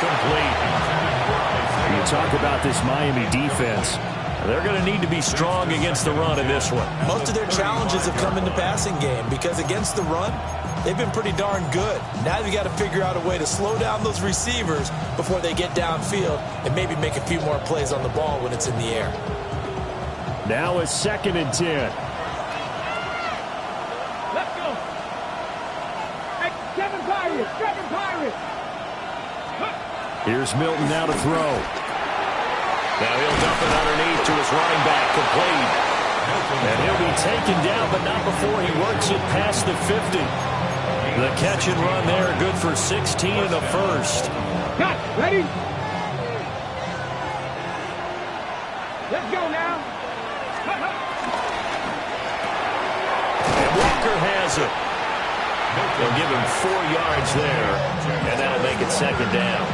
Incomplete. You talk about this Miami defense. They're going to need to be strong against the run in this one. Most of their challenges have come in the passing game because against the run, they've been pretty darn good. Now they've got to figure out a way to slow down those receivers before they get downfield and maybe make a few more plays on the ball when it's in the air. Now a 2nd and 10. Let's go. Hey, Kevin Pirates. Here's Milton now to throw. Now he'll dump it underneath to his running back, complete. And he'll be taken down, but not before he works it past the 50. The catch and run there, good for 16 and a first. Cut, ready? Let's go now. And Walker has it. They'll give him 4 yards there, and that'll make it 2nd down.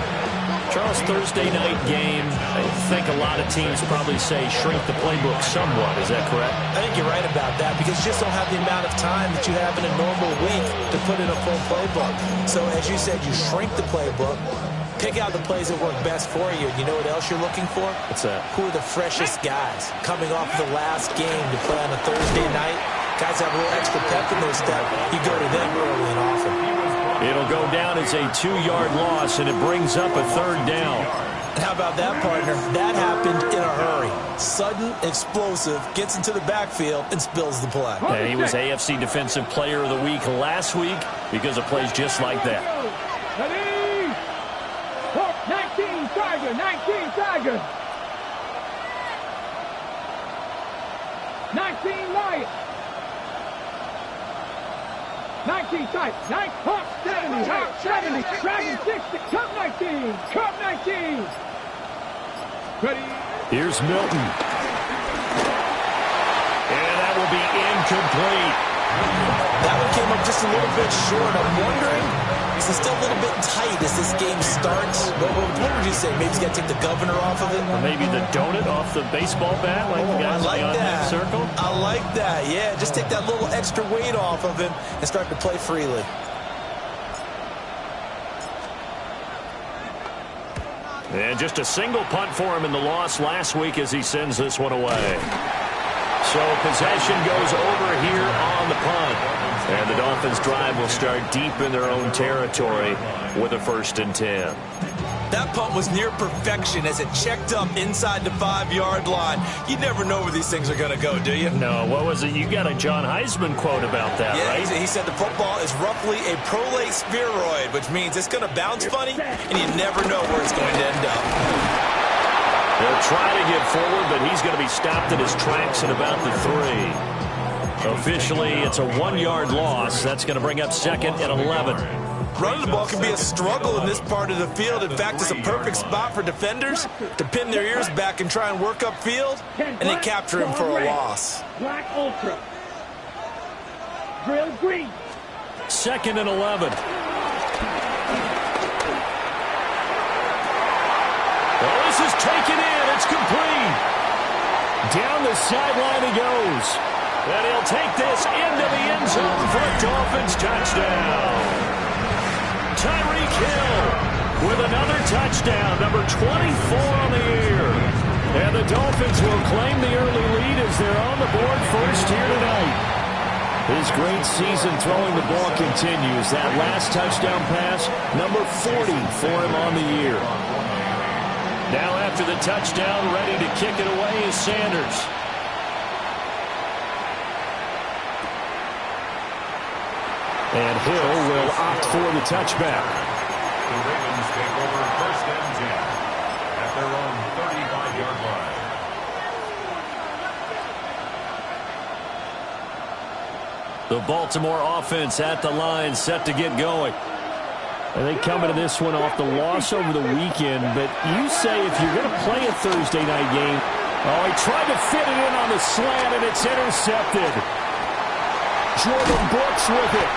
Charles, Thursday night game, I think a lot of teams probably say shrink the playbook somewhat. Is that correct? I think you're right about that because you just don't have the amount of time that you have in a normal week to put in a full playbook. So as you said, you shrink the playbook, pick out the plays that work best for you. You know what else you're looking for? What's that? Who are the freshest guys coming off the last game to play on a Thursday night? Guys have a little extra pep in their step. You go to them early and often. It'll go down as a 2-yard loss, and it brings up a 3rd down. And how about that, partner? That happened in a hurry. Sudden, explosive, gets into the backfield, and spills the play. And he was AFC Defensive Player of the Week last week because of plays just like that. Ready? 19 Tiger. 19 Lion. 19 tight. 9 Hawk 70. Hawk 70. Dragon 60. Cup 19. Cup 19. Ready? Here's Milton. And that will be incomplete. That one came up just a little bit short. I'm wondering, is it still a little bit tight as this game starts? What would you say? Maybe he's got to take the governor off of it? Or maybe the donut off the baseball bat like the guys on that circle? I like that. Yeah, just take that little extra weight off of him and start to play freely. And just a single punt for him in the loss last week as he sends this one away. So possession goes over here on the punt. And the Dolphins' drive will start deep in their own territory with a 1st and 10. That punt was near perfection as it checked up inside the 5-yard line. You never know where these things are going to go, do you? No, what was it? You got a John Heisman quote about that, right? Yeah, he said the football is roughly a prolate spheroid, which means it's going to bounce funny, and you never know where it's going to end up. They'll try to get forward, but he's going to be stopped at his tracks at about the 3. Officially, it's a 1-yard loss. That's going to bring up 2nd and 11. Running the ball can be a struggle in this part of the field. In fact, it's a perfect spot for defenders to pin their ears back and try and work upfield, and they capture him for a loss. Black Ultra. Drill green. 2nd and 11. Oh, this is taken in. It's complete. Down the sideline he goes. And he'll take this into the end zone for a Dolphins touchdown. Tyreek Hill with another touchdown, number 24 on the year. And the Dolphins will claim the early lead as they're on the board first here tonight. His great season throwing the ball continues. That last touchdown pass, number 40 for him on the year. Now after the touchdown, ready to kick it away is Sanders. And Hill will opt for the touchback. The Ravens take over 1st and 10 at their own 35-yard line. The Baltimore offense at the line, set to get going. And they come into this one off the loss over the weekend, but you say if you're going to play a Thursday night game, oh, he tried to fit it in on the slant, and it's intercepted. Jordan Brooks with it.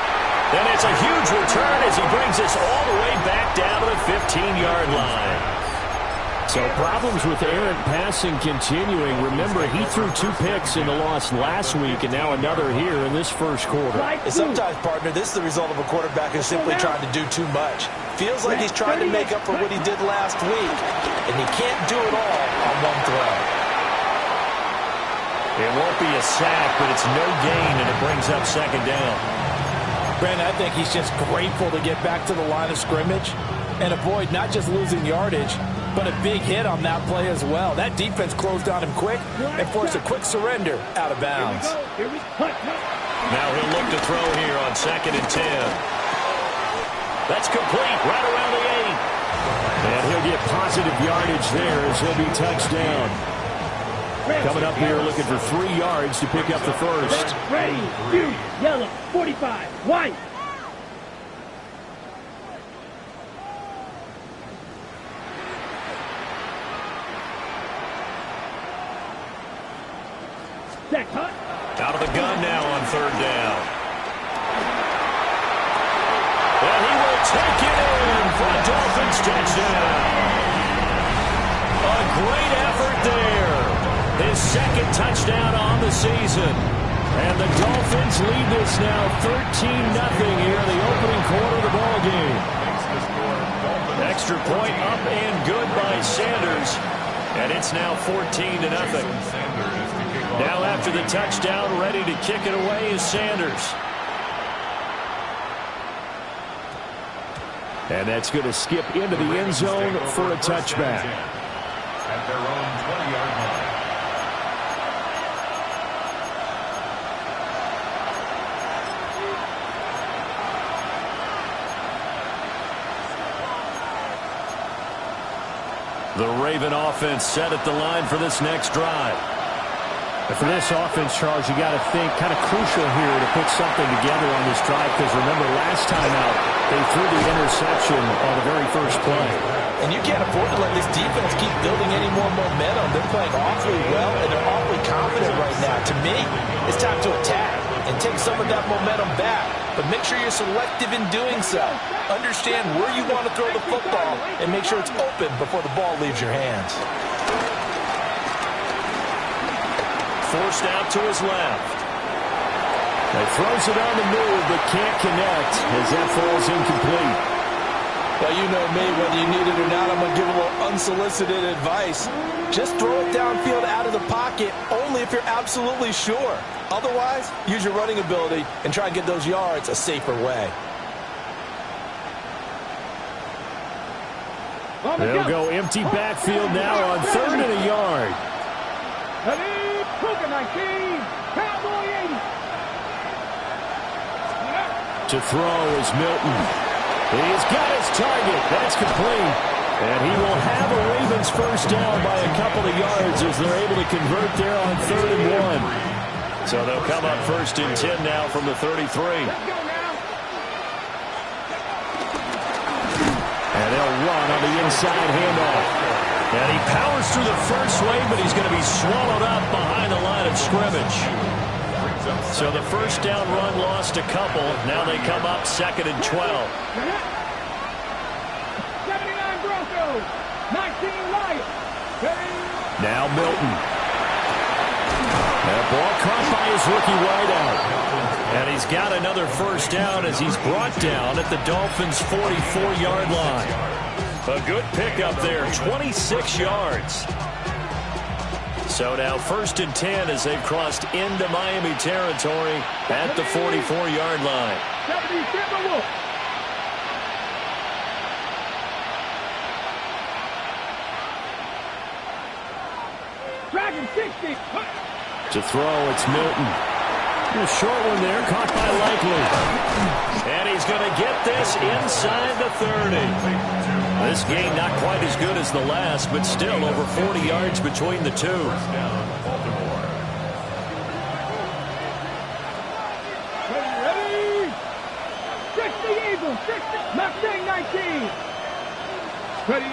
And it's a huge return as he brings us all the way back down to the 15-yard line. So problems with errant passing continuing. Remember, he threw 2 picks in the loss last week, and now another here in this first quarter. And sometimes, partner, this is the result of a quarterback who's simply trying to do too much. Feels like he's trying to make up for what he did last week, and he can't do it all on one throw. It won't be a sack, but it's no gain, and it brings up second down. Brandon, I think he's just grateful to get back to the line of scrimmage and avoid not just losing yardage, but a big hit on that play as well. That defense closed on him quick and forced a quick surrender out of bounds. Now he'll look to throw here on 2nd and 10. That's complete right around the 8. And he'll get positive yardage there as he'll be touched down. Coming up here looking for 3 yards to pick up the first. Ready, blue, yellow, 45, white. Out of the gun now on 3rd down. And he will take it in for a Dolphins touchdown. A great effort there. His 2nd touchdown on the season. And the Dolphins lead this now 13-0 here in the opening quarter of the ball game. Extra point up and good by Sanders. And it's now 14-0. Now after the touchdown, ready to kick it away is Sanders. And that's going to skip into the end zone for a touchback. At their own 20-yard line. The Raven offense set at the line for this next drive. For this offense, Charles, you got to think kind of crucial here to put something together on this drive, because remember last time out they threw the interception on the very first play. And you can't afford to let this defense keep building any more momentum. They're playing awfully well, and they're awfully confident right now. To me, it's time to attack and take some of that momentum back. But make sure you're selective in doing so. Understand where you want to throw the football and make sure it's open before the ball leaves your hands. Forced out to his left. He throws it on the move, but can't connect as that falls incomplete. Well, you know me, whether you need it or not, I'm going to give a little unsolicited advice. Just throw it downfield out of the pocket, only if you're absolutely sure. Otherwise, use your running ability and try and get those yards a safer way. They'll go empty backfield now on 3rd and a yard. Cowboy 80. To throw is Milton. He's got his target. That's complete. And he will have a Ravens first down by a couple of yards as they're able to convert there on 3rd and 1. So they'll come up 1st and 10 now from the 33. And they'll run on the inside handoff. And he powers through the first wave, but he's going to be swallowed up behind the line of scrimmage. So the first down run lost a couple. Now they come up 2nd and 12. 79 Broncos, 19 Lions. Now Milton. That ball caught by his rookie wideout. And he's got another first down as he's brought down at the Dolphins' 44-yard line. A good pickup there, 26 yards. So now 1st and 10 as they've crossed into Miami territory at the 44-yard line. Dragon 60. To throw, it's Milton. A short one there, caught by Likely. And he's going to get this inside the 30. This game not quite as good as the last, but still over 40 yards between the two. Ready? 60 Eagles, 60. Mustang 19. Ready?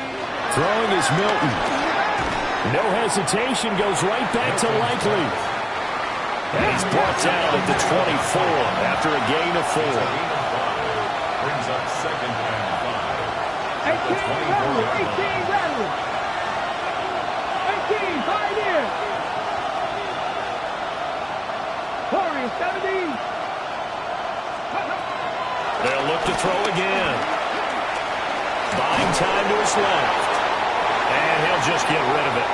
Throwing is Milton. No hesitation, goes right back to Likely. And he's brought down at the 24 after a gain of 4. Brings up 2nd and 5. 18 Rattler. 70. They'll look to throw again. Buying time to his left. And he'll just get rid of it.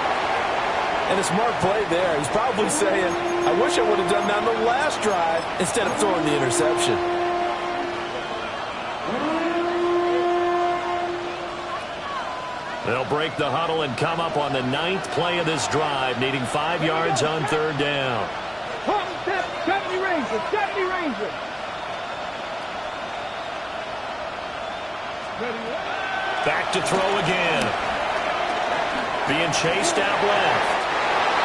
And a smart play there. He's probably saying, I wish I would have done that on the last drive instead of throwing the interception. They'll break the huddle and come up on the 9th play of this drive, needing 5 yards on 3rd down. 70 Rangers, 70 Rangers. Back to throw again. Being chased out left.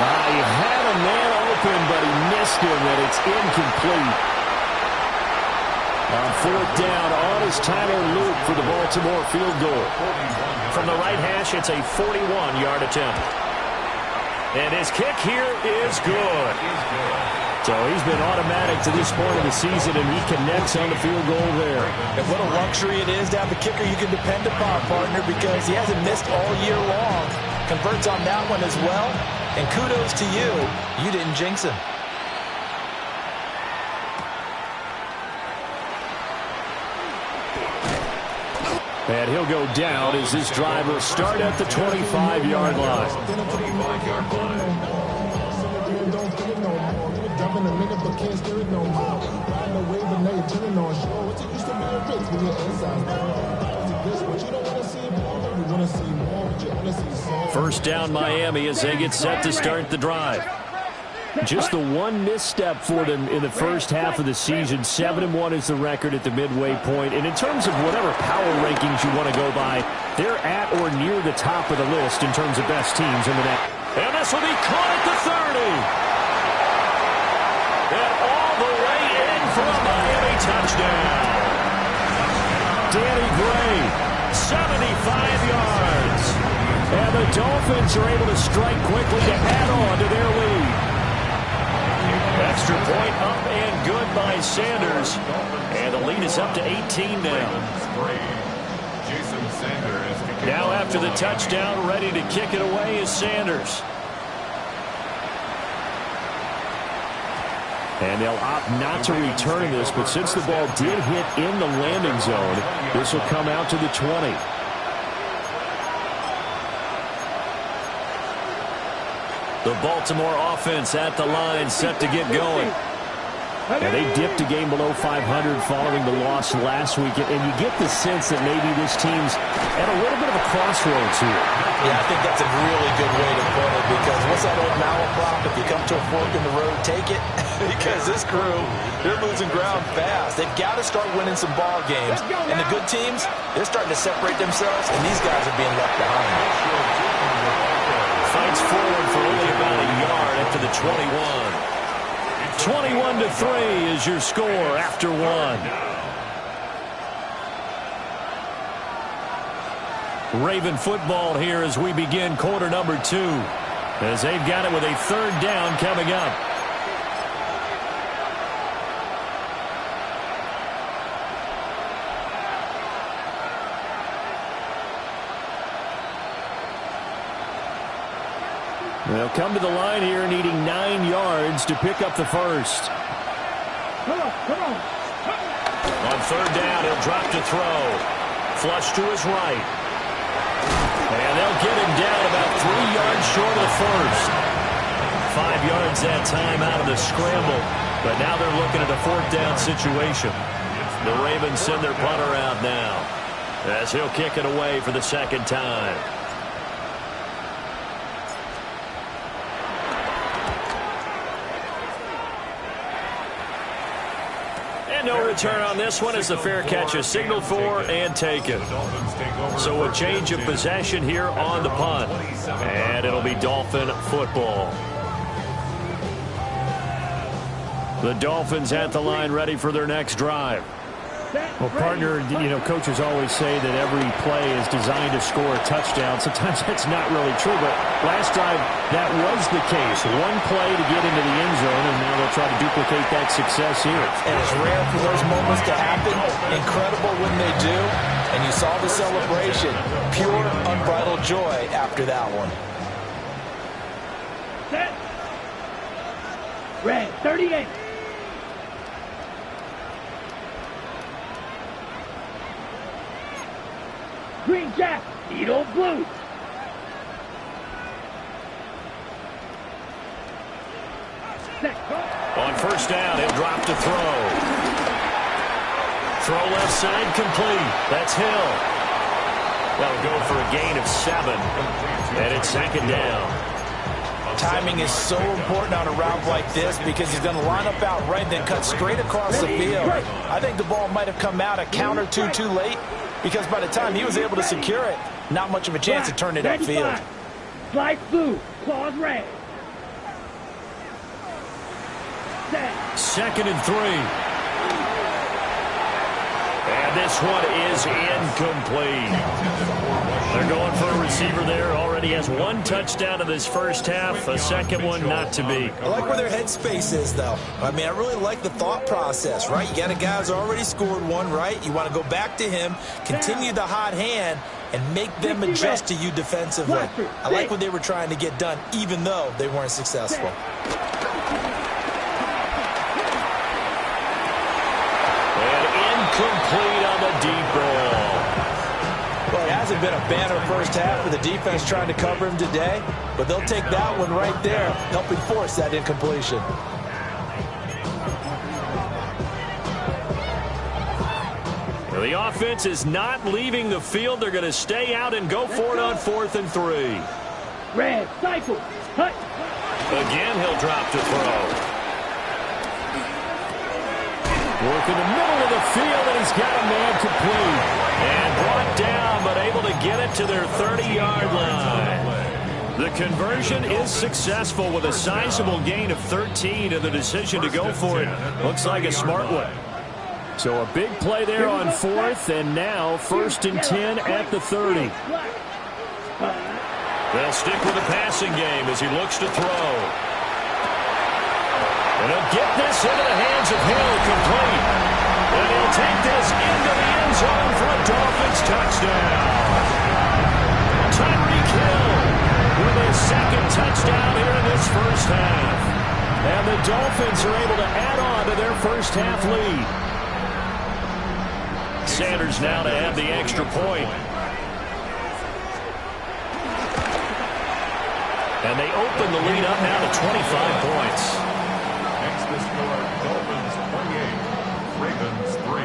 He had a man open, but he missed him, and it's incomplete. On 4th down, on is Tyler Luke for the Baltimore field goal. From the right hash, it's a 41-yard attempt. And his kick here is good. So he's been automatic to this point of the season, and he connects on the field goal there. And what a luxury it is to have a kicker you can depend upon, partner, because he hasn't missed all year long. Converts on that one as well. And kudos to you. You didn't jinx him. And he'll go down as this drive will start at the 25-yard line. 25-yard line. First down Miami as they get set to start the drive. Just the one misstep for them in the first half of the season. 7-1 is the record at the midway point. And in terms of whatever power rankings you want to go by, they're at or near the top of the list in terms of best teams in the net. And this will be caught at the 30. And all the way in for a Miami touchdown. Danny Gray, 75 yards. And the Dolphins are able to strike quickly to add on to their lead. Extra point up and good by Sanders. And the lead is up to 18 now. Now after the touchdown, ready to kick it away is Sanders. And they'll opt not to return this, but since the ball did hit in the landing zone, this will come out to the 20. The Baltimore offense at the line, set to get going. And they dipped a game below 500 following the loss last week. And you get the sense that maybe this team's at a little bit of a crossroads here. Yeah, I think that's a really good way to put it, because what's that old malaprop? If you come to a fork in the road, take it. Because this crew, they're losing ground fast. They've got to start winning some ball games. And the good teams, they're starting to separate themselves, and these guys are being left behind. Fights forward for only about a yard up to the 21. 21-3 is your score after one. Raven football here as we begin quarter number 2. As they've got it with a 3rd down coming up. They'll come to the line here needing 9 yards to pick up the first. Come on. On 3rd down, he'll drop to throw. Flush to his right. And they'll get him down about 3 yards short of the first. 5 yards that time out of the scramble. But now they're looking at a 4th down situation. The Ravens send their punter out now as he'll kick it away for the 2nd time. And no return on this one as the fair catch is signaled for and taken. So a change of possession here on the punt. And it'll be Dolphin football. The Dolphins at the line ready for their next drive. Well, partner, coaches always say that every play is designed to score a touchdown. Sometimes that's not really true, but last drive, that was the case. One play to get into the end zone, and now they'll try to duplicate that success here. And it's rare for those moments to happen. Incredible when they do. And you saw the celebration. Pure, unbridled joy after that one. Set. Red, 38. Green Jack, eat old blue. On first down, he'll drop to throw. Throw left side complete. That's Hill. That'll go for a gain of 7. And it's second down. Timing is so important on a route like this because he's going to line up out right and then cut straight across the field. I think the ball might have come out a count or two too late because by the time he was able to secure it, not much of a chance to turn it upfield. Slide blue, claws red. Second and 3. And this one is incomplete. They're going for a receiver there. Already has 1 touchdown in this first half. A second one not to be. I like where their headspace is, though. I mean, I really like the thought process, right? You got a guy who's already scored 1, right? You want to go back to him, continue the hot hand, and make them adjust to you defensively. I like what they were trying to get done, even though they weren't successful. Complete on the deep ball. Well, it hasn't been a banner first half for the defense trying to cover him today, but they'll take that one right there, helping force that incompletion. Well, the offense is not leaving the field. They're going to stay out and go for it on 4th and 3. Red, cycle, hut. Again, he'll drop to throw. Work in the middle of the field, and he's got a man complete. And brought down, but able to get it to their 30-yard line. The conversion is successful with a sizable gain of 13, and the decision to go for it looks like a smart one. So a big play there on 4th, and now 1st and 10 at the 30. They'll stick with the passing game as he looks to throw. And he'll get this into the hands of Hill, complete. And he'll take this into the end zone for a Dolphins touchdown. Tyreek Hill with his 2nd touchdown here in this first half. And the Dolphins are able to add on to their first half lead. Sanders now to have the extra point. And they open the lead up now to 25 points. Next to score, Dolphins 28, Ravens 3.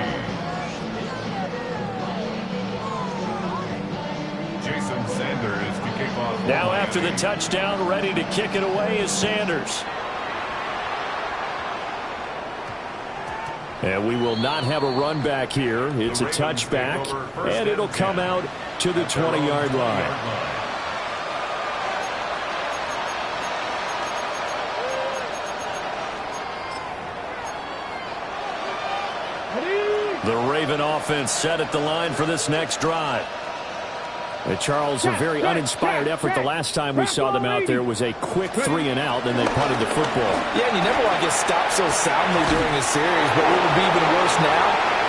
Jason Sanders to kick off. Now after the touchdown, ready to kick it away is Sanders. And we will not have a run back here. It's a touchback, and it'll come out to the 20-yard line. The Raven offense set at the line for this next drive. Charles, a very uninspired effort the last time we saw them out there was a quick 3 and out, and they punted the football. Yeah, and you never want to get stopped so soundly during a series, but what would be even worse now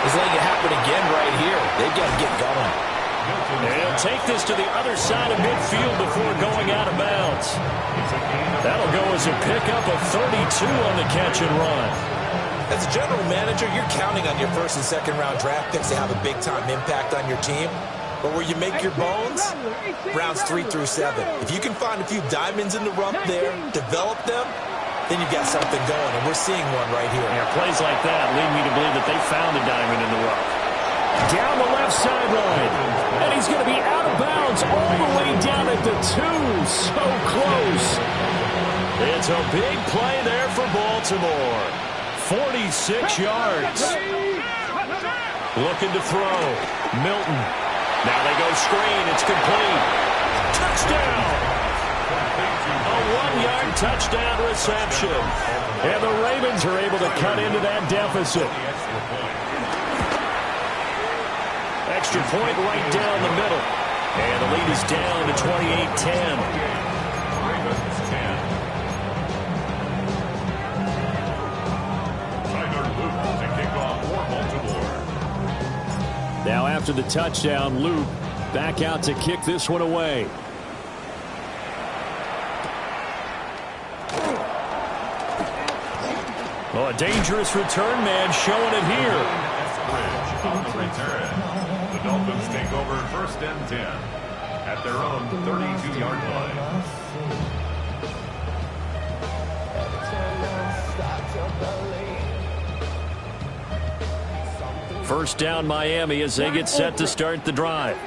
is letting it happen again right here. They've got to get going. And he'll take this to the other side of midfield before going out of bounds. That'll go as a pickup of 32 on the catch and run. As a general manager, you're counting on your 1st and 2nd round draft picks to have a big-time impact on your team. But where you make your bones, rounds 3 through 7. If you can find a few diamonds in the rough there, develop them, then you've got something going, and we're seeing one right here. Yeah, plays like that lead me to believe that they found a diamond in the rough. Down the left sideline, and he's going to be out of bounds all the way down at the 2. So close. It's a big play there for Baltimore. 46 yards. Looking to throw. Milton. Now they go screen. It's complete. Touchdown. A 1-yard touchdown reception. And the Ravens are able to cut into that deficit. Extra point right down the middle. And the lead is down to 28-10. Now after the touchdown, Luke back out to kick this one away. Oh, a dangerous return man showing it here. On the return, the Dolphins take over 1st and 10 at their own 32-yard line. First down Miami as they get set to start the drive.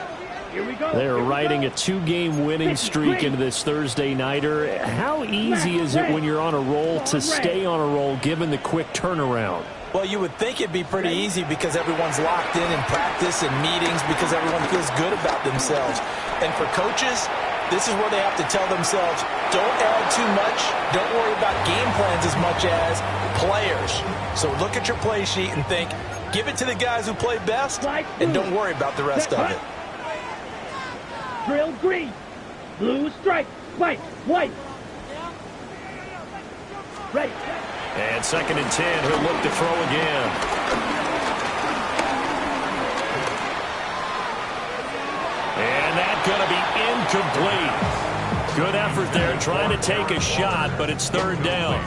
They're riding a 2-game winning streak into this Thursday nighter. How easy is it when you're on a roll to stay on a roll given the quick turnaround? Well, you would think it'd be pretty easy because everyone's locked in practice and meetings because everyone feels good about themselves. And for coaches, this is where they have to tell themselves, don't add too much. Don't worry about game plans as much as players. So look at your play sheet and think, give it to the guys who play best and don't worry about the rest of it. Drill green. Blue stripe. White. White. Ready. And 2nd and 10, he'll look to throw again. And that's going to be incomplete. Good effort there trying to take a shot, but it's 3rd down.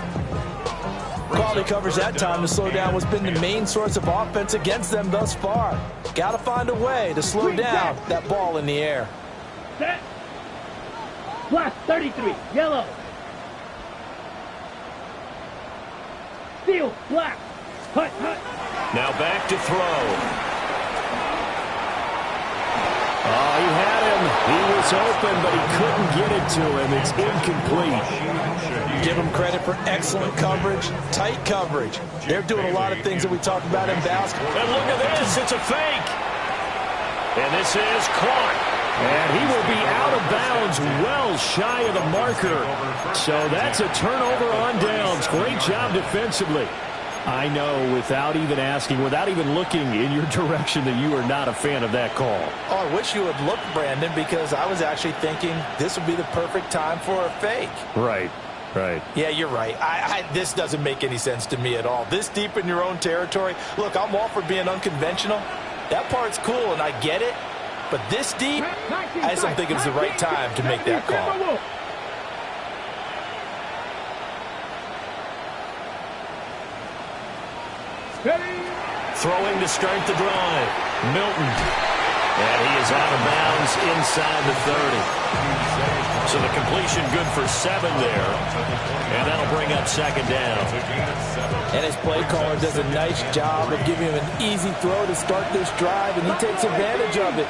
Quality coverage that time to slow down what's been the main source of offense against them thus far. Got to find a way to slow down that ball in the air. Set. Plus 33. Yellow. Steel. Black. Hut. Hut. Now back to throw. Oh, he had him. He was open, but he couldn't get it to him. It's incomplete. Give them credit for excellent coverage, tight coverage. They're doing a lot of things that we talk about in basketball. And look at this. It's a fake. And this is caught. And he will be out of bounds well shy of the marker. So that's a turnover on downs. Great job defensively. I know, without even asking, without even looking in your direction, that you are not a fan of that call. Oh, I wish you would look, Brandon, because I was actually thinking this would be the perfect time for a fake. Right. Right. Yeah, you're right. This doesn't make any sense to me at all. This deep in your own territory. Look, I'm all for being unconventional. That part's cool, and I get it. But this deep, I just don't think it's the right time to make that call. Throwing to start the drive. Milton. And he is out of bounds inside the 30. So the completion good for 7 there. And that'll bring up 2nd down. And his play caller does a nice job of giving him an easy throw to start this drive, and he takes advantage of it.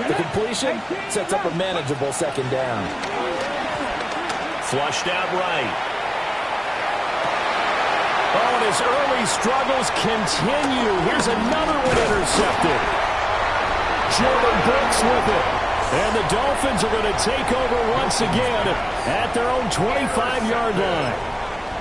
The completion sets up a manageable 2nd down. Flushed out right. Oh, and his early struggles continue. Here's another one intercepted. Jordan Brooks with it. And the Dolphins are going to take over once again at their own 25-yard line.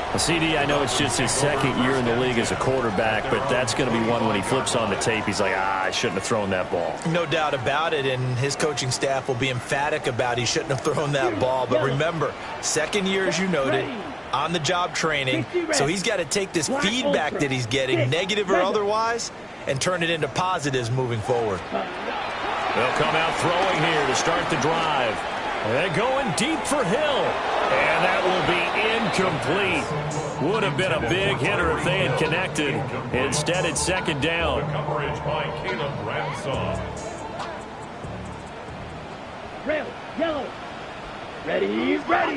Well, CD, I know it's just his 2nd year in the league as a quarterback, but that's going to be one when he flips on the tape, he's like, I shouldn't have thrown that ball. No doubt about it, and his coaching staff will be emphatic about he shouldn't have thrown that ball. But remember, 2nd year, as you noted, on-the-job training, so he's got to take this feedback that he's getting, negative or otherwise, and turn it into positives moving forward. They'll come out throwing here to start the drive. They're going deep for Hill. And that will be incomplete. Would have been a big hitter if they had connected. Instead, it's 2nd down. Coverage by Caleb Ransom. Rail. Yellow. Ready. Ready.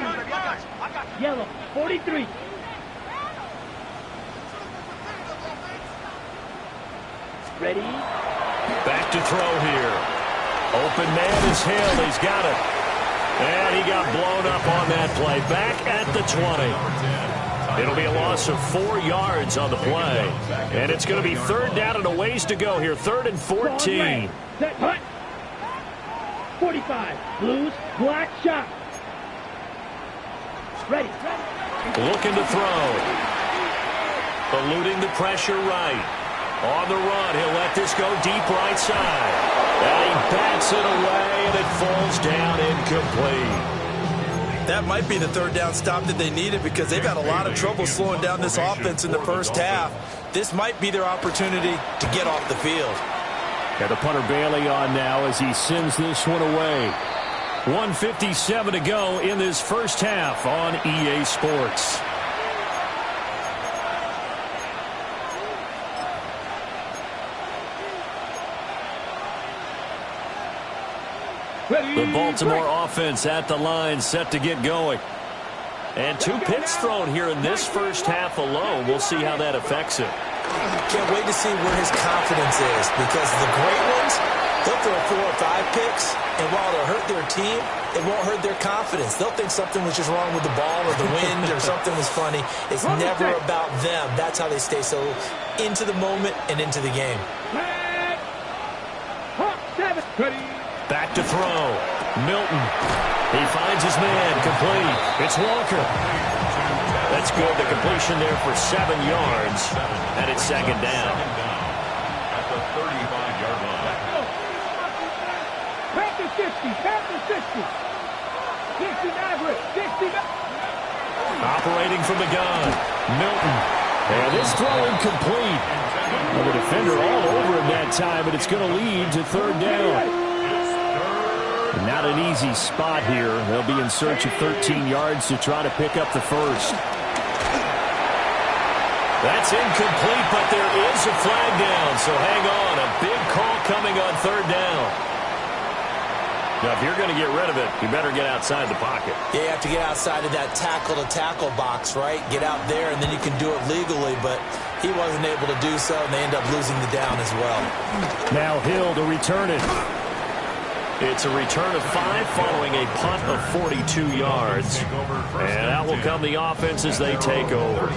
Yellow. 43. Ready. Back to throw here. Open man is Hill. He's got it. And he got blown up on that play. Back at the 20. It'll be a loss of 4 yards on the play. And it's going to be 3rd down and a ways to go here. 3rd and 14. Set, hut. 45. Blues, black shot. Ready. Looking to throw. Eluding the pressure right. On the run, he'll let this go deep right side. And he bats it away, and it falls down incomplete. That might be the 3rd down stop that they needed because they've had a lot of trouble slowing down this offense in the first half. This might be their opportunity to get off the field. Got the punter Bailey on now as he sends this one away. 1:57 to go in this first half on EA Sports. The Baltimore offense at the line, set to get going. And 2 picks thrown here in this first half alone. We'll see how that affects him. Can't wait to see where his confidence is, because the great ones, they'll throw 4 or 5 picks, and while it'll hurt their team, it won't hurt their confidence. They'll think something was just wrong with the ball or the wind or something was funny. It's never about them. That's how they stay so into the moment and into the game. Back to throw. Milton. He finds his man. Complete. It's Walker. That's good. The completion there for 7 yards. And it's second down. At the 35-yard line. Back to 60. Back to 60. 69. 69. Operating from the gun. Milton. And this throw incomplete. Well, the defender all over him that time, but it's going to lead to third down. Not an easy spot here. They'll be in search of 13 yards to try to pick up the first. That's incomplete, but there is a flag down, so hang on. A big call coming on third down. Now, if you're going to get rid of it, you better get outside the pocket. Yeah, you have to get outside of that tackle-to-tackle box, right? Get out there, and then you can do it legally, but he wasn't able to do so, and they end up losing the down as well. Now Hill to return it. It's a return of 5 following a punt of 42 yards. And out will come the offense as they take over.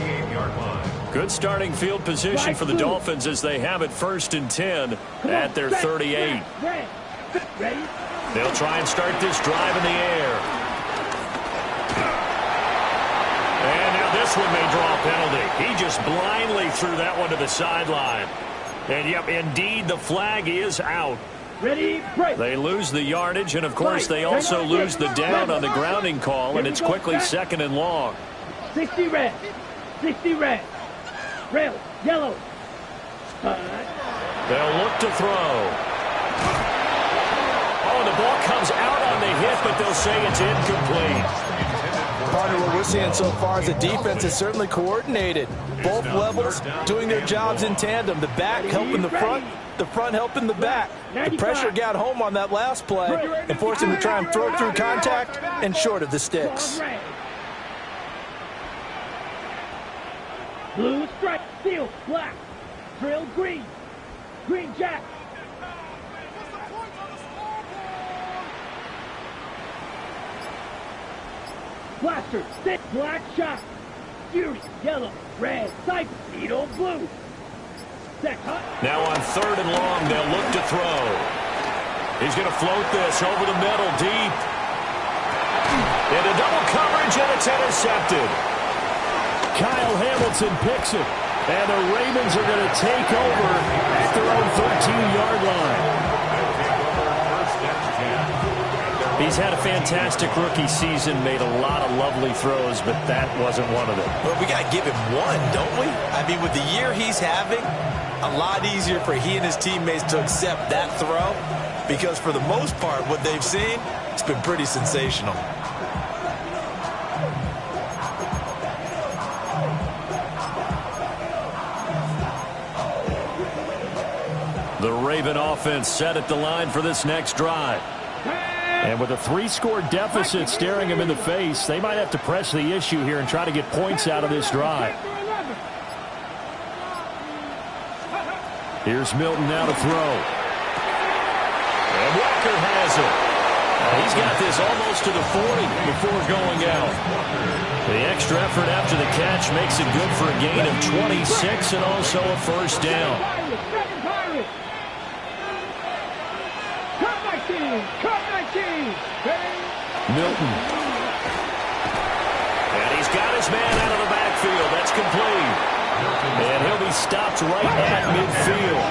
Good starting field position for the Dolphins as they have it 1st and 10 at their 38. They'll try and start this drive in the air. And now this one may draw a penalty. He just blindly threw that one to the sideline. And, yep, indeed, the flag is out. Ready, break. They lose the yardage, and, of course, they also lose the down on the grounding call, and it's quickly 2nd and long. 60 red. 60 red. Rail, yellow. They'll look to throw. Oh, the ball comes out on the hit, but they'll say it's incomplete. Partner, what we're seeing so far is the defense is certainly coordinated. Both levels doing their jobs in tandem. The back helping the front helping the back. The pressure got home on that last play and forced him to try and throw through contact and short of the sticks. Blue stripe, steel, black, drill, green, green jack. Blaster, stick, black shot, fury, yellow, red, sight, needle, blue. Set, hot. Now on 3rd and long, they'll look to throw. He's going to float this over the middle, deep. Into double coverage, and it's intercepted. Kyle Hamilton picks it, and the Ravens are going to take over at their own 13-yard line. He's had a fantastic rookie season, made a lot of lovely throws, but that wasn't one of them. Well, we got to give him one, don't we? I mean, with the year he's having, a lot easier for he and his teammates to accept that throw, because for the most part, what they've seen, it's been pretty sensational. The Raven offense set at the line for this next drive. And with a 3-score deficit staring him in the face, they might have to press the issue here and try to get points out of this drive. Here's Milton now to throw. And Walker has it. He's got this almost to the 40 before going out. The extra effort after the catch makes it good for a gain of 26 and also a first down. Milton. And he's got his man out of the backfield. That's complete. And he'll be stopped right at midfield.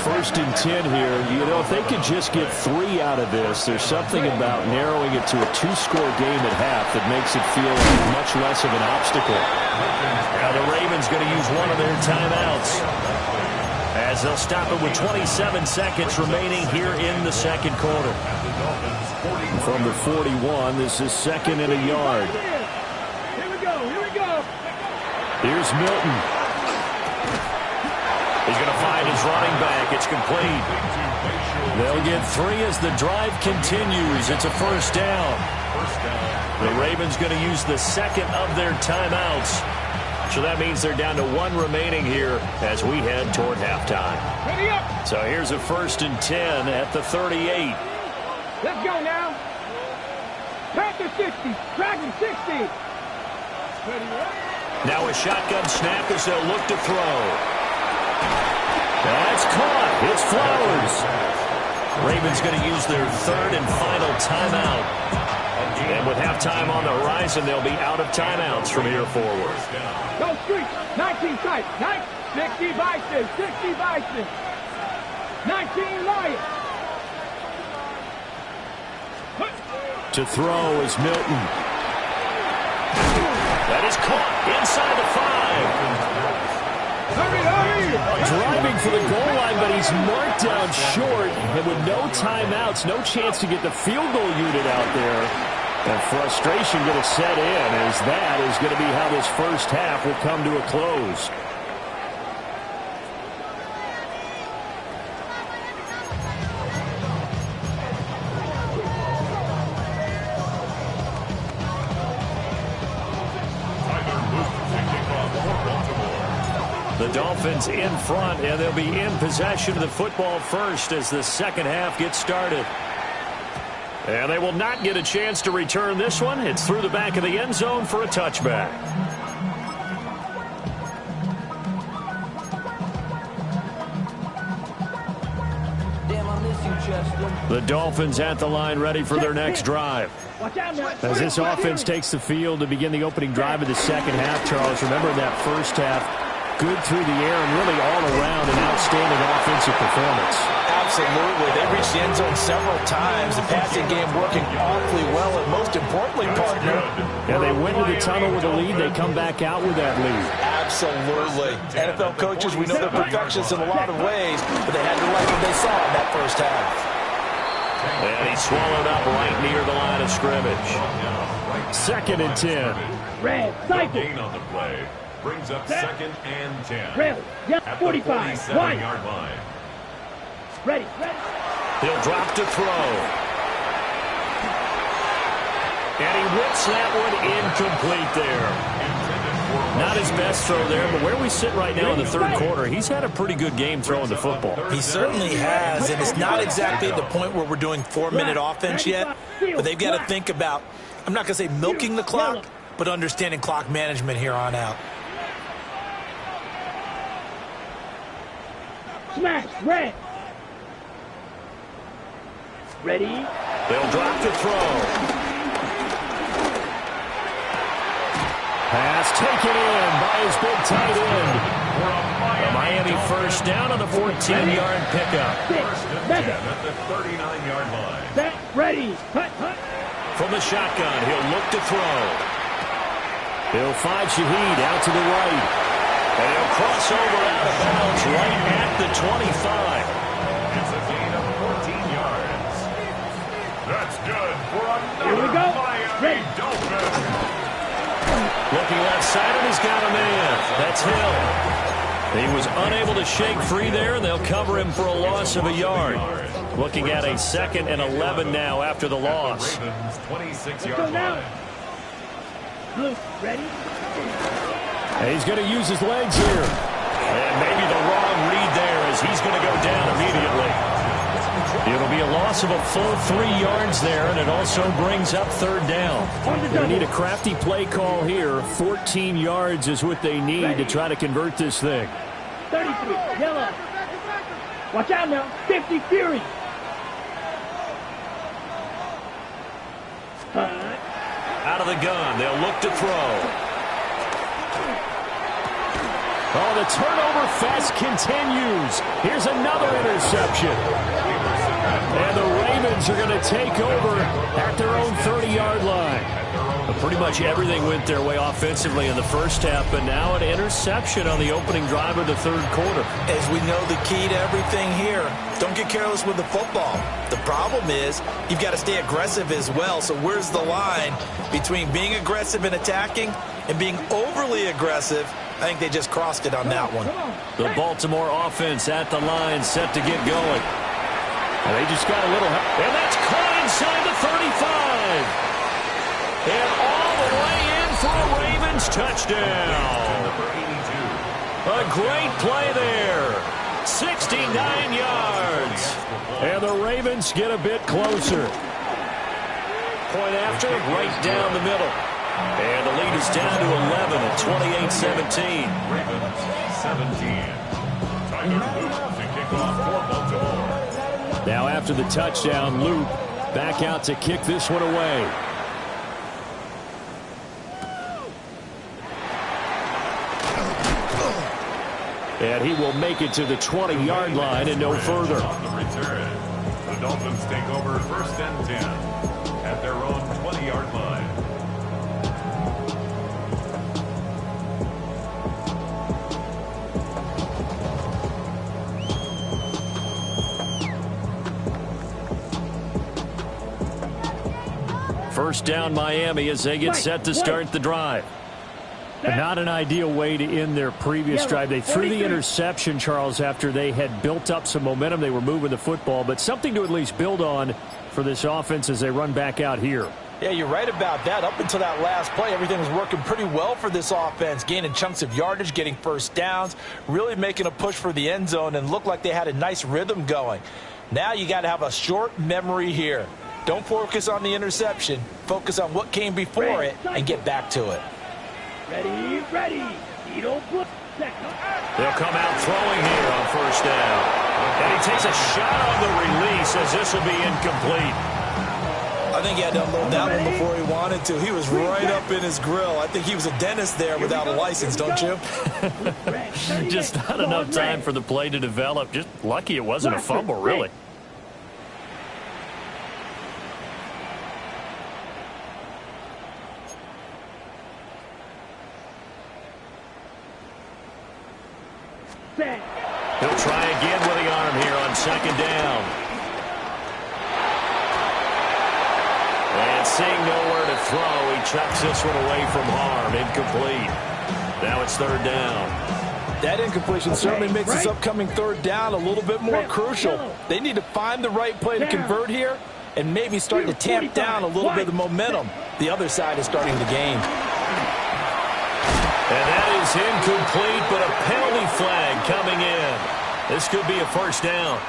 1st and 10 here. You know, if they could just get 3 out of this, there's something about narrowing it to a 2-score game at half that makes it feel like much less of an obstacle. Now the Ravens going to use one of their timeouts, as they'll stop it with 27 seconds remaining here in the second quarter. From the 41, this is 2nd and a yard. Here we go, here we go. Here's Milton. He's going to find is running back. It's complete. They'll get 3 as the drive continues. It's a first down. The Ravens going to use the second of their timeouts. So that means they're down to 1 remaining here as we head toward halftime. Ready up. So here's a 1st and 10 at the 38. Let's go now. Panther 60. Dragon 60. Ready up. Now a shotgun snap as they'll look to throw. That's caught. It's Flowers. Ravens going to use their 3rd and final timeout. And with halftime on the horizon, they'll be out of timeouts from here forward. Go street. 19 tight. 60 Bison. 60 Bison. 19 Lions. To throw is Milton. That is caught inside the 5. Hurry, hurry. Driving for the goal line, but he's marked down short. And with no timeouts, no chance to get the field goal unit out there. And frustration going to set in as that is going to be how this first half will come to a close. The Dolphins in front, and they'll be in possession of the football first as the second half gets started. And they will not get a chance to return this one. It's through the back of the end zone for a touchback. Damn, I miss you, Chester. The Dolphins at the line ready for their next drive. Watch out now. As this offense takes the field to begin the opening drive of the second half, Charles, remember in that first half, good through the air and really all around an outstanding offensive performance. Absolutely. They reached the end zone several times. The passing game working awfully well, and most importantly, partner. Yeah, they went to the tunnel with a lead. They come back out with that lead. Absolutely. NFL coaches, we know they're perfectionists in a lot of ways, but they had to like what they saw in that first half. And he's swallowed up right near the line of scrimmage. 2nd and 10. Red, cycle. Gain on the play. Brings up 2nd and 10. Red, yeah, At the 45. 47-yard line. Ready. He'll drop to throw. And he whips that one incomplete there. Not his best throw there, but where we sit right now in the third quarter, he's had a pretty good game throwing the football. He certainly has, and it's not exactly at the point where we're doing 4-minute offense yet, but they've got to think about, I'm not going to say milking the clock, but understanding clock management here on out. Smash. Red. Ready. They'll drop to throw. Pass taken in by his big tight end. A Miami first down on the 14-yard pickup. At the 39-yard line. Set. Ready. Hut. From the shotgun, he'll look to throw. He'll find Shaheed out to the right. And he'll cross over out of bounds right at the 25. It's a gain of 14 yards. That's good for Here we another go. Miami Ready. Dolphin. Looking left side, and he's got a man. That's Hill. He was unable to shake free there, and they'll cover him for a loss of a yard. Looking at a 2nd and 11 now after the loss. Ravens 26-yard Go now. line. Blue. Ready. And he's going to use his legs here. And maybe the wrong read there as he's going to go down immediately. It'll be a loss of a full 3 yards there, and it also brings up 3rd down. They need a crafty play call here. 14 yards is what they need to try to convert this thing. 33. Yellow. Watch out now. 50 Fury. Out of the gun, they'll look to throw. Oh, the turnover fest continues. Here's another interception. And the Ravens are going to take over at their own 30-yard line. But pretty much everything went their way offensively in the first half, but now an interception on the opening drive of the third quarter. As we know, the key to everything here, don't get careless with the football. The problem is you've got to stay aggressive as well. So where's the line between being aggressive and attacking and being overly aggressive I think they just crossed it on that one. The Baltimore offense at the line, set to get going. And they just got a little... And that's caught inside the 35. And all the way in for a Ravens touchdown. A great play there. 69 yards. And the Ravens get a bit closer. Point after, right down the middle. And the lead is down to 11 at 28-17. Ravens 17. Tiger Loop to kick off for Baltimore. Now after the touchdown, Loop back out to kick this one away. And he will make it to the 20-yard line and no further. On the return, the Dolphins take over 1st and 10 at their own 20-yard line. First down Miami as they get set to start the drive. Not an ideal way to end their previous drive. They threw the interception, Charles, after they had built up some momentum. They were moving the football, but something to at least build on for this offense as they run back out here. Yeah, you're right about that. Up until that last play, everything was working pretty well for this offense, gaining chunks of yardage, getting first downs, really making a push for the end zone, and looked like they had a nice rhythm going. Now you got to have a short memory here. Don't focus on the interception. Focus on what came before it and get back to it. Ready, ready. They'll come out throwing here on first down. And he takes a shot on the release as this will be incomplete. I think he had to unload that one before he wanted to. He was right up in his grill. I think he was a dentist there without a license, don't you? Just not enough time for the play to develop. Just lucky it wasn't a fumble, really. He'll try again with the arm here on second down. And seeing nowhere to throw, he chucks this one away from harm. Incomplete. Now it's third down. That incompletion certainly makes this upcoming third down a little bit more crucial. They need to find the right play to convert here and maybe start to tamp down a little bit of the momentum the other side is starting to gain. And that is incomplete, but a penalty flag coming in. This could be a first down.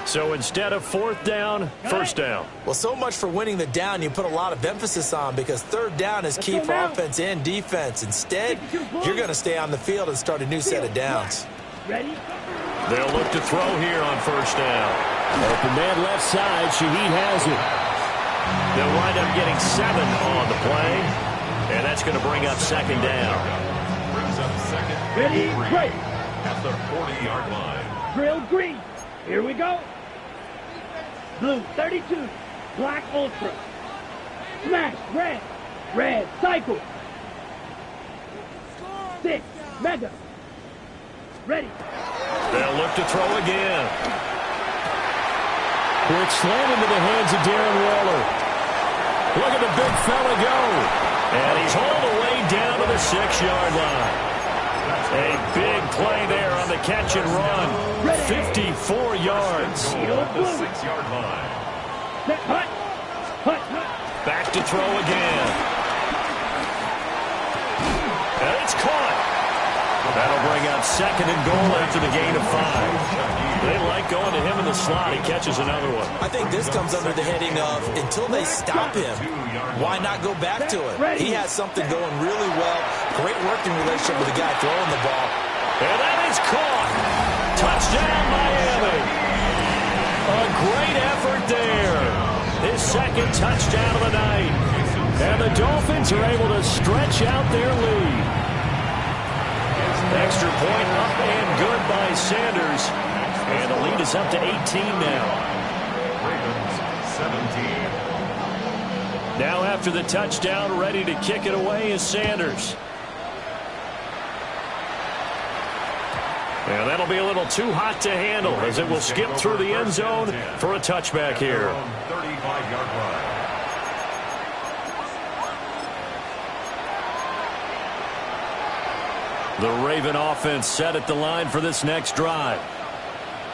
So instead of fourth down, first down. Well, so much for winning the down you put a lot of emphasis on, because third down is key for offense and defense. Instead, you're going to stay on the field and start a new set of downs. They'll look to throw here on first down. Open man left side. Shaheed has it. They'll wind up getting 7 on the play. And that's going to bring up second down. Brings up second. Ready, great. At the 40-yard line. Drill green. Here we go. Blue 32. Black ultra. Smash red. Red cycle. 6 mega. Ready. They'll look to throw again. Quick slant into the hands of Darren Waller. Look at the big fella go. And he's hauled away down to the 6-yard line. A big play there on the catch and run. 54 yards. At the 6-yard line. Back to throw again. And it's caught. That'll bring up second and goal after the gain of 5. They like going to him in the slot. He catches another one. I think this comes under the heading of, until they stop him, why not go back to it? He has something going really well. Great working relationship with the guy throwing the ball. And that is caught. Touchdown, Miami. A great effort there. His second touchdown of the night. And the Dolphins are able to stretch out their lead. Extra point up and good by Sanders. And the lead is up to 18 now. Ravens 17. Now after the touchdown, ready to kick it away is Sanders. And that'll be a little too hot to handle as it will skip through the end zone for a touchback here. 35-yard line. The Raven offense set at the line for this next drive.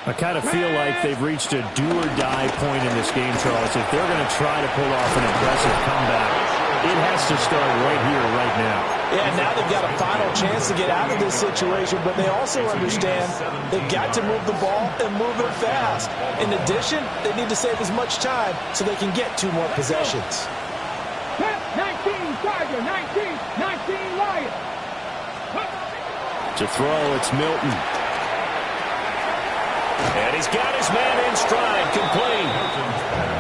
I kind of feel like they've reached a do-or-die point in this game, Charles. If they're going to try to pull off an impressive comeback, it has to start right here, right now. Yeah, now they've got a final chance to get out of this situation, but they also understand they've got to move the ball and move it fast. In addition, they need to save as much time so they can get 2 more possessions. 19 Tiger, 19 Lion. To throw, it's Milton. And he's got his man in stride, complete.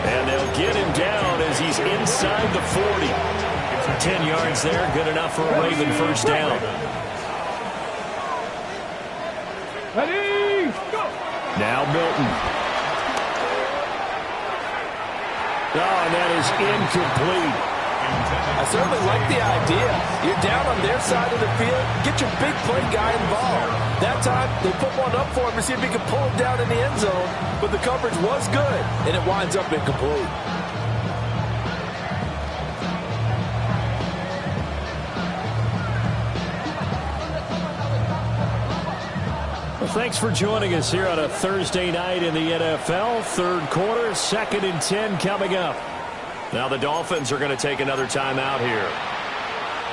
And they'll get him down as he's inside the 40. 10 yards there, good enough for a Raven first down. Ready, go. Now Milton. Oh, and that is incomplete. I certainly like the idea. You're down on their side of the field. Get your big play guy involved. That time, they put one up for him to see if he could pull him down in the end zone. But the coverage was good, and it winds up incomplete. Well, thanks for joining us here on a Thursday night in the NFL. Third quarter, 2nd and 10 coming up. Now the Dolphins are going to take another timeout here.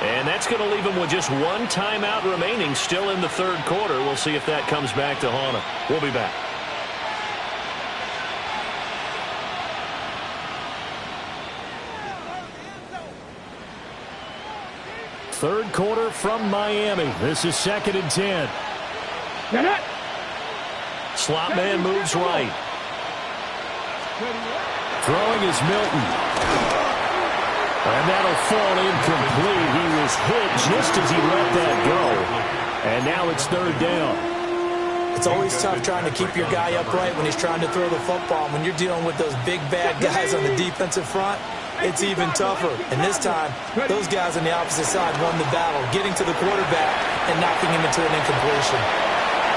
And that's going to leave them with just 1 timeout remaining still in the third quarter. We'll see if that comes back to haunt them. We'll be back. Third quarter from Miami. This is 2nd and 10. Slot man moves right. Throwing is Milton. And that'll fall incomplete. He was hit just as he let that go. And now it's 3rd down. It's always tough trying to keep your guy upright when he's trying to throw the football. When you're dealing with those big, bad guys on the defensive front, it's even tougher. And this time, those guys on the opposite side won the battle, getting to the quarterback and knocking him into an incompletion.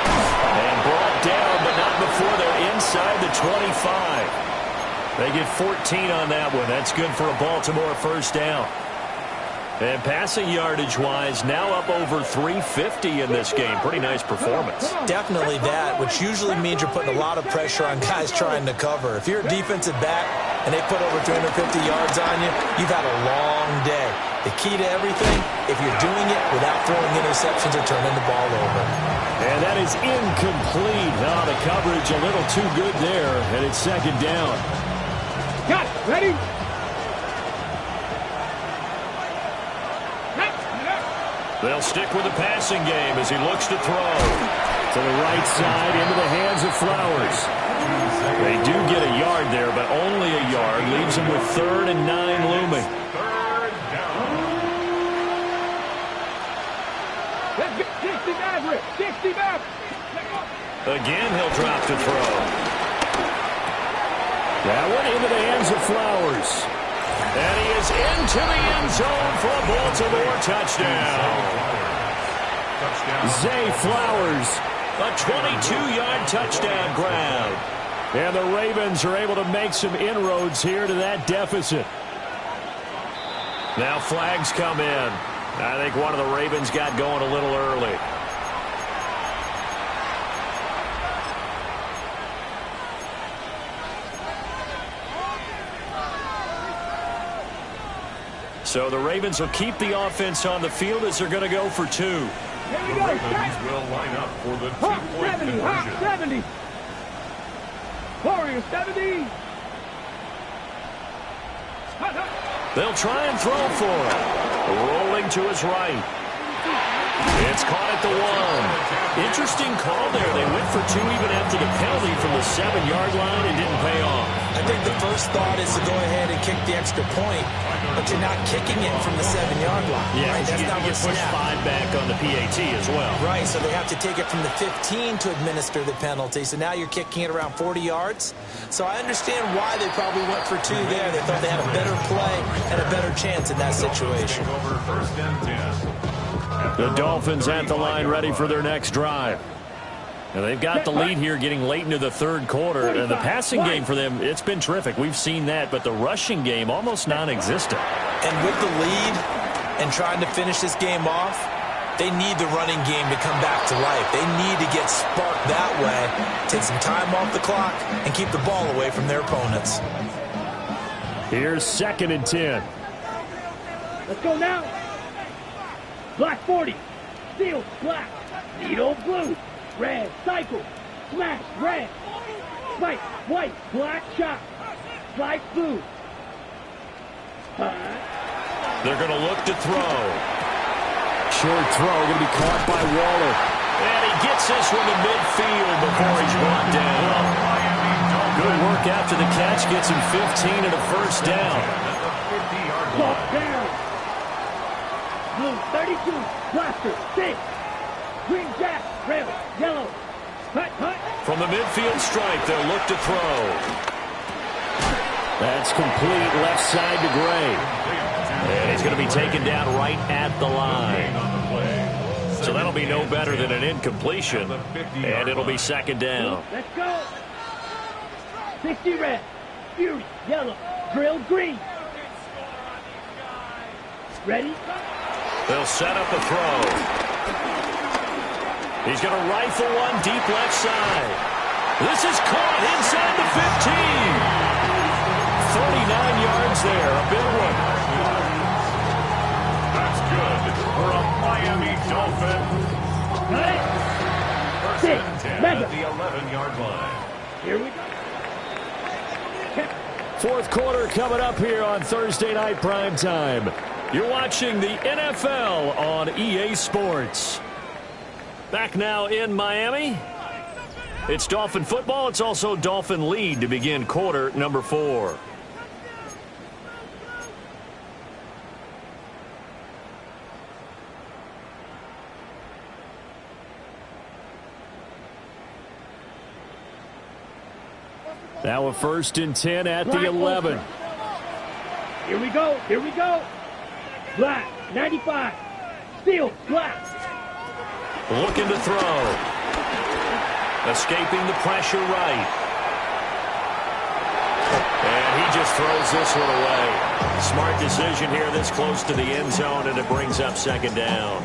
And brought down, but not before they're inside the 25. They get 14 on that one. That's good for a Baltimore first down. And passing yardage-wise, now up over 350 in this game. Pretty nice performance. Definitely that, which usually means you're putting a lot of pressure on guys trying to cover. If you're a defensive back and they put over 350 yards on you, you've had a long day. The key to everything, if you're doing it without throwing interceptions or turning the ball over. And that is incomplete. Oh, the coverage a little too good there, and it's 2nd down. Got it. Ready? They'll stick with the passing game as he looks to throw. To the right side, into the hands of Flowers. They do get a yard there, but only a yard. Leaves them with 3rd and 9 looming. 3rd down. Let's get 60 Maverick. 60 Maverick. Again, he'll drop to throw. That one into the hands of Flowers. And he is into the end zone for a Baltimore touchdown. Zay Flowers. A 22-yard touchdown grab. And the Ravens are able to make some inroads here to that deficit. Now flags come in. I think one of the Ravens got going a little early. So the Ravens will keep the offense on the field as they're going to go for 2. Here we The go. Ravens will line up for the Hawk 2-point 70. Hawk conversion. 70. Warrior 70. They'll try and throw for him. Rolling to his right. It's caught at the 1. Interesting call there. They went for 2 even after the penalty from the 7-yard line and didn't pay off. I think the first thought is to go ahead and kick the extra point, but you're not kicking it from the 7-yard line. Yeah, right? That's you not get what's pushed 5 back on the PAT as well. Right, so they have to take it from the 15 to administer the penalty. So now you're kicking it around 40 yards. So I understand why they probably went for 2 there. They thought they had a better play and a better chance in that situation. Over 1st and 10. The Dolphins at the line ready for their next drive. And they've got the lead here getting late into the third quarter. And the passing game for them, it's been terrific. We've seen that, but the rushing game almost non-existent. And with the lead and trying to finish this game off, They need the running game to come back to life. They need to get sparked that way, take some time off the clock, and keep the ball away from their opponents. Here's 2nd and 10. Let's go now. Black 40. Steel, black. Needle, blue. Red, cycle. Smash, red. Spike, white, black, shot. Slide, blue. They're going to look to throw. Short throw, going to be caught by Waller. And he gets this one to midfield before he's brought down. Good work after the catch. Gets him 15 and a first down. Ball down. Blue, 32. Blaster, 6. Green jack, red, yellow. Hut, hut. From the midfield stripe, they'll look to throw. That's complete left side to Gray. And he's going to be taken down right at the line. So that'll be no better than an incompletion. And it'll be 2nd down. Let's go. 60 red, Fury, yellow, grill, green. Ready? They'll set up a throw. He's going to rifle one deep left side. This is caught inside the 15. 39 yards there, a big one. That's good for a Miami Dolphin. First and 10 at the 11-yard line. Here we go. 4th quarter coming up here on Thursday Night Primetime. You're watching the NFL on EA Sports. Back now in Miami. It's Dolphin football. It's also Dolphin lead to begin quarter number 4. Now a 1st and 10 at the 11. Here we go. Here we go. Black, 95. Steel, black. Looking to throw. Escaping the pressure right. And he just throws this one away. Smart decision here this close to the end zone, and it brings up 2nd down.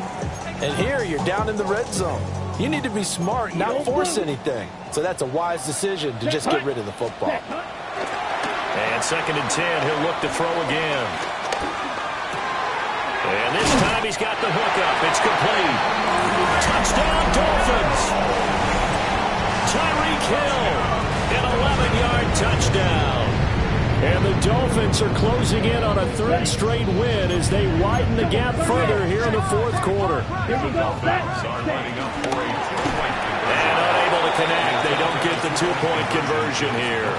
And here you're down in the red zone. You need to be smart, not force anything. So that's a wise decision to just get rid of the football. And 2nd and 10, he'll look to throw again. And this time he's got the hookup. It's complete. Touchdown, Dolphins. Tyreek Hill, an 11-yard touchdown. And the Dolphins are closing in on a 3rd straight win as they widen the gap further here in the 4th quarter. Here we go. And unable to connect. They don't get the 2-point conversion here.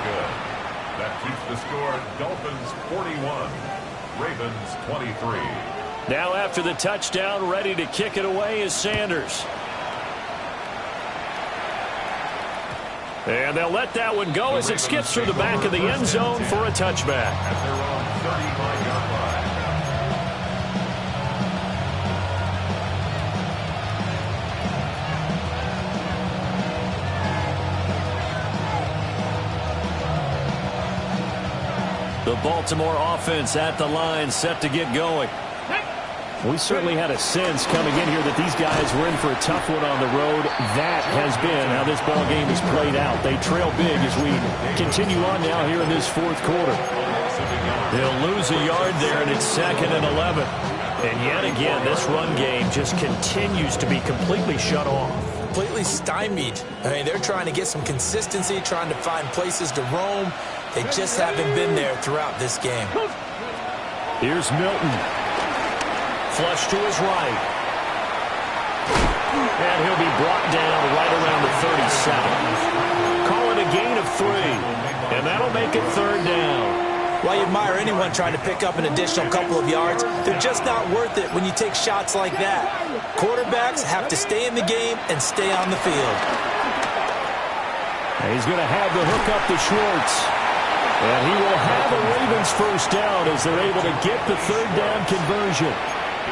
That keeps the score Dolphins 41, Ravens 23. Now after the touchdown, ready to kick it away is Sanders. And they'll let that one go as it skips through the back of the end zone for a touchback. At their own 35-yard line. The Baltimore offense at the line, set to get going. We certainly had a sense coming in here that these guys were in for a tough one on the road. That has been how this ball game has played out. They trail big as we continue on now here in this 4th quarter. They'll lose a yard there, and it's 2nd and 11. And yet again, this run game just continues to be completely shut off. Completely stymied. I mean, they're trying to get some consistency, trying to find places to roam. They just haven't been there throughout this game. Here's Milton. Flush to his right. And he'll be brought down right around the 37. Call it a gain of 3. And that'll make it 3rd down. While you admire anyone trying to pick up an additional couple of yards, they're just not worth it when you take shots like that. Quarterbacks have to stay in the game and stay on the field. And he's going to have the hook up to Schwartz. And he will have a Ravens first down as they're able to get the 3rd down conversion.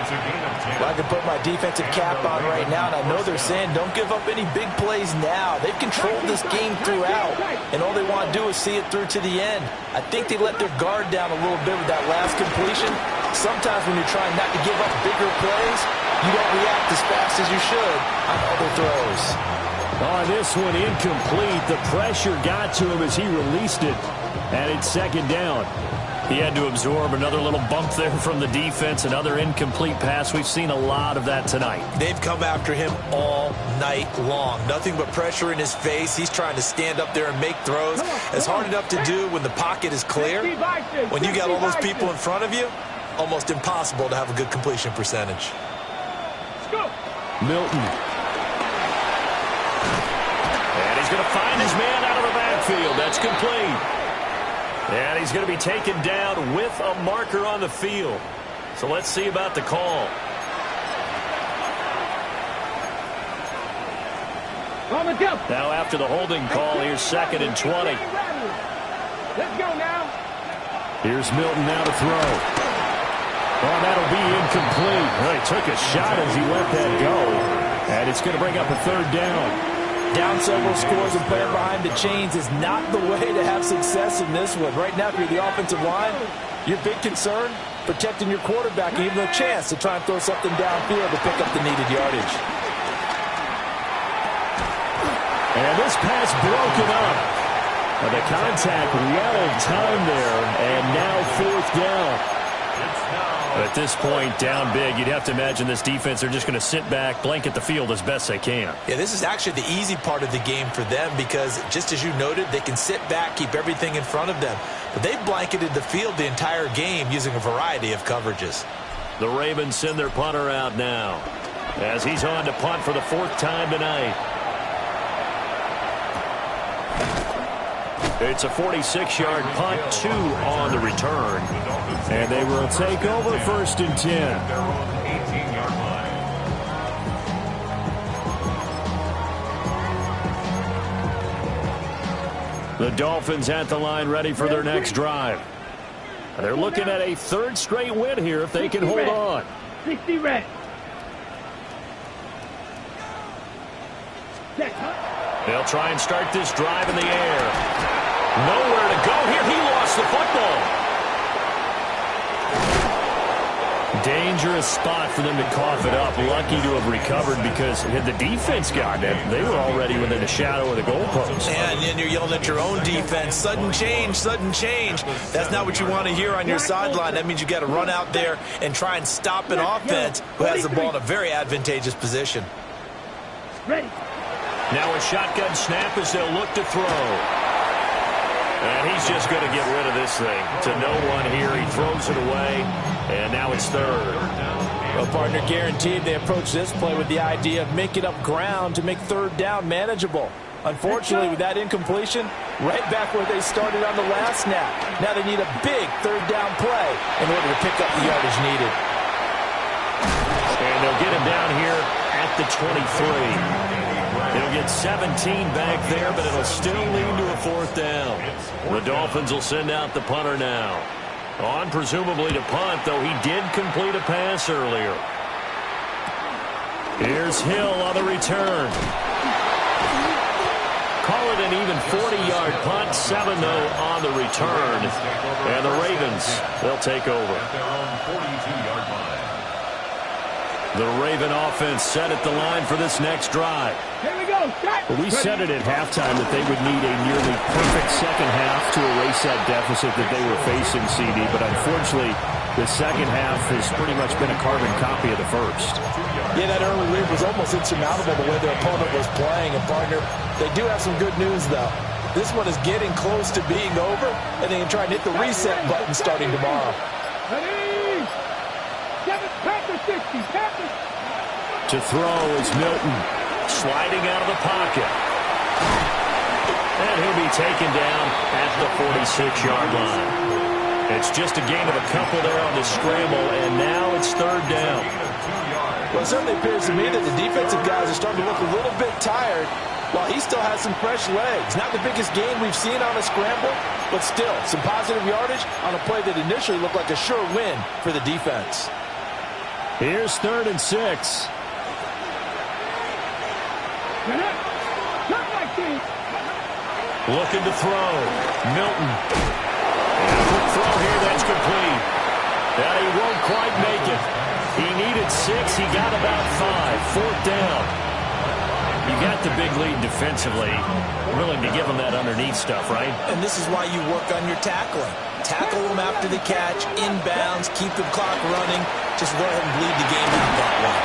Well, I can put my defensive cap on right now, and I know they're saying don't give up any big plays now. They've controlled this game throughout, and all they want to do is see it through to the end. I think they let their guard down a little bit with that last completion. Sometimes when you're trying not to give up bigger plays, you don't react as fast as you should on other throws. On this one, incomplete. The pressure got to him as he released it, and it's second down. He had to absorb another little bump there from the defense, another incomplete pass. We've seen a lot of that tonight. They've come after him all night long. Nothing but pressure in his face. He's trying to stand up there and make throws. It's hard enough to do when the pocket is clear. When you got all those people in front of you, almost impossible to have a good completion percentage. Milton. And he's going to find his man out of the backfield. That's complete. And he's going to be taken down with a marker on the field. So let's see about the call. Now after the holding call, here's 2nd and 20. Let's go now. Here's Milton now to throw. Oh, that'll be incomplete. Well, he took a shot as he let that go. And it's going to bring up a 3rd down. Down several scores and playing behind the chains is not the way to have success in this one. Right now, if you're the offensive line, your big concern, protecting your quarterback and even a chance to try and throw something downfield to pick up the needed yardage. And this pass broken up. The contact well timed there, and now 4th down. At this point, down big, you'd have to imagine this defense, they're just going to sit back, blanket the field as best they can. Yeah, this is actually the easy part of the game for them because, just as you noted, they can sit back, keep everything in front of them. But they've blanketed the field the entire game using a variety of coverages. The Ravens send their punter out now as he's on to punt for the 4th time tonight. It's a 46-yard punt, 2 on the return. And they will take over 1st and 10. Their own 18-yard line. The Dolphins at the line ready for their next drive. They're looking at a 3rd straight win here if they can hold on. 60 red. They'll try and start this drive in the air. Nowhere to go here. He lost the football. Dangerous spot for them to cough it up. Lucky to have recovered because had the defense gotten it, they were already within the shadow of the goalpost. And then you're yelling at your own defense. Sudden change, sudden change. That's not what you want to hear on your sideline. That means you got to run out there and try and stop an offense who has the ball in a very advantageous position. Ready. Now a shotgun snap as they'll look to throw. And he's just going to get rid of this thing. To no one here. He throws it away. And now it's 3rd. Well, partner, guaranteed they approach this play with the idea of making up ground to make 3rd down manageable. Unfortunately, with that incompletion, right back where they started on the last snap. Now they need a big 3rd down play in order to pick up the yardage needed. And they'll get him down here at the 23. They'll get 17 back there, but it'll still lead to a 4th down. The Dolphins will send out the punter now. On presumably to punt, though he did complete a pass earlier. Here's Hill on the return. Call it an even 40-yard punt, 7-0 on the return. And the Ravens, they'll take over. The Raven offense set at the line for this next drive. Here we go. Well, we said it at halftime that they would need a nearly perfect second half to erase that deficit that they were facing, CD. But unfortunately, the second half has pretty much been a carbon copy of the first. Yeah, that early lead was almost insurmountable the way their opponent was playing. And, partner, they do have some good news, though. This one is getting close to being over, and they can try and hit the reset button starting tomorrow. Ready. To throw is Milton, sliding out of the pocket. And he'll be taken down at the 46-yard line. It's just a gain of a couple there on the scramble, and now it's 3rd down. Well, it certainly appears to me that the defensive guys are starting to look a little bit tired while he still has some fresh legs. Not the biggest gain we've seen on a scramble, but still some positive yardage on a play that initially looked like a sure win for the defense. Here's 3rd and 6. Looking to throw. Milton. And a quick throw here, that's complete. And he won't quite make it. He needed 6. He got about 5. 4th down. You got the big lead defensively. Willing to give them that underneath stuff, right? And this is why you work on your tackling. Tackle them after the catch, inbounds, keep the clock running. Just go ahead and bleed the game out that way.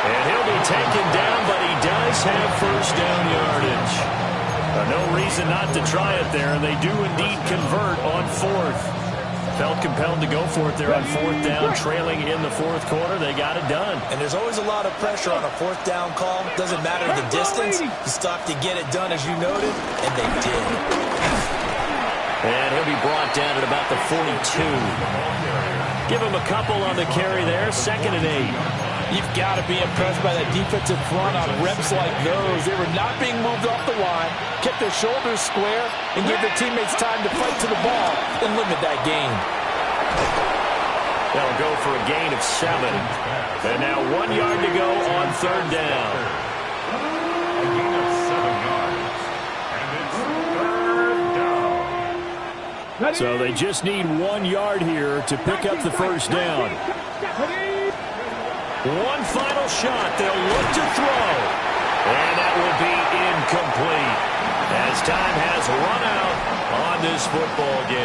And he'll be taken down, but he does have first down yardage. No reason not to try it there, and they do indeed convert on 4th. Felt compelled to go for it there on 4th down, trailing in the 4th quarter. They got it done. And there's always a lot of pressure on a 4th down call. Doesn't matter the distance. You stop to get it done, as you noted, and they did. And he'll be brought down at about the 42. Give him a couple on the carry there. 2nd and 8. You've got to be impressed by that defensive front on reps like those. They were not being moved off the line, kept their shoulders square, and gave their teammates time to fight to the ball and limit that gain. They'll go for a gain of 7. And now 1 yard to go on 3rd down. A gain of 7 yards. And it's 3rd down. So they just need 1 yard here to pick up the first down. One final shot. They'll look to throw. And that will be incomplete as time has run out on this football game.